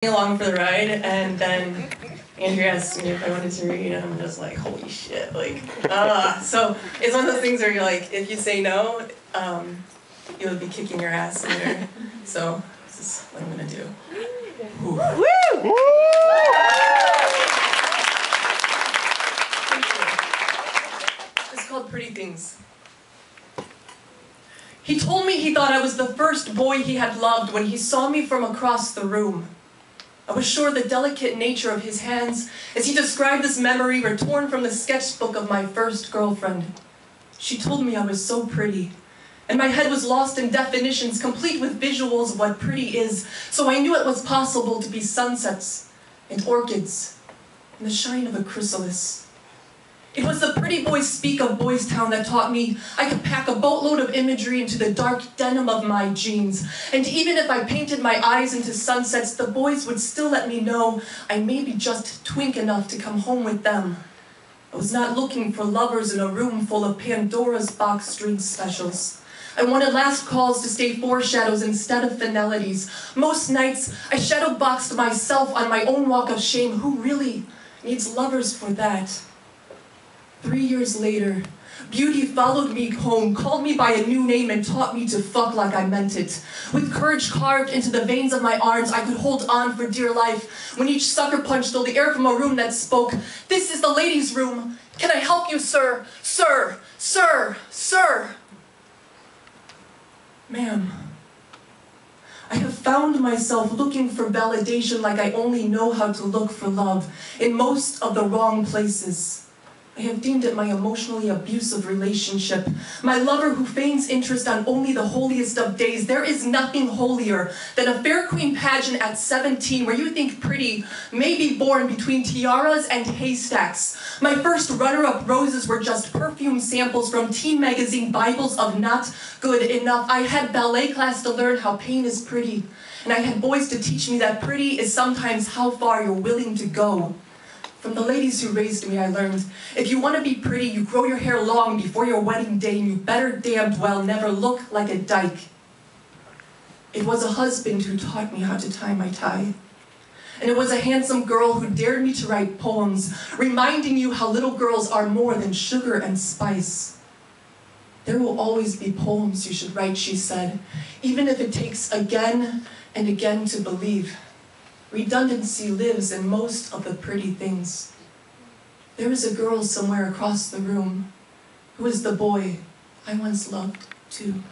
along for the ride, and then Andrew asked me if I wanted to read, and I'm just like, holy shit, like, so it's one of those things where you're like, if you say no, you'll be kicking your ass later. So this is what I'm gonna do. Woo! It's called Pretty Things. He told me he thought I was the first boy he had loved when he saw me from across the room. I was sure the delicate nature of his hands as he described this memory were torn from the sketchbook of my first girlfriend. She told me I was so pretty, and my head was lost in definitions complete with visuals of what pretty is, so I knew it was possible to be sunsets and orchids and the shine of a chrysalis. It was the pretty boy speak of Boys Town that taught me I could pack a boatload of imagery into the dark denim of my jeans. And even if I painted my eyes into sunsets, the boys would still let me know I may be just twink enough to come home with them. I was not looking for lovers in a room full of Pandora's box drink specials. I wanted last calls to stay foreshadows instead of finalities. Most nights, I shadowboxed myself on my own walk of shame. Who really needs lovers for that? 3 years later, beauty followed me home, called me by a new name, and taught me to fuck like I meant it. With courage carved into the veins of my arms, I could hold on for dear life when each sucker punch stole the air from a room that spoke. This is the ladies' room. Can I help you, sir? Sir, sir, sir. Ma'am, I have found myself looking for validation like I only know how to look for love in most of the wrong places. I have deemed it my emotionally abusive relationship. My lover who feigns interest on only the holiest of days. There is nothing holier than a Fair Queen pageant at 17 where you think pretty may be born between tiaras and haystacks. My first runner-up roses were just perfume samples from teen magazine Bibles of not good enough. I had ballet class to learn how pain is pretty. And I had boys to teach me that pretty is sometimes how far you're willing to go. From the ladies who raised me, I learned, if you want to be pretty, you grow your hair long before your wedding day, and you better damned well never look like a dyke. It was a husband who taught me how to tie my tie. And it was a handsome girl who dared me to write poems, reminding you how little girls are more than sugar and spice. There will always be poems you should write, she said, even if it takes again and again to believe. Redundancy lives in most of the pretty things. There is a girl somewhere across the room who is the boy I once loved too.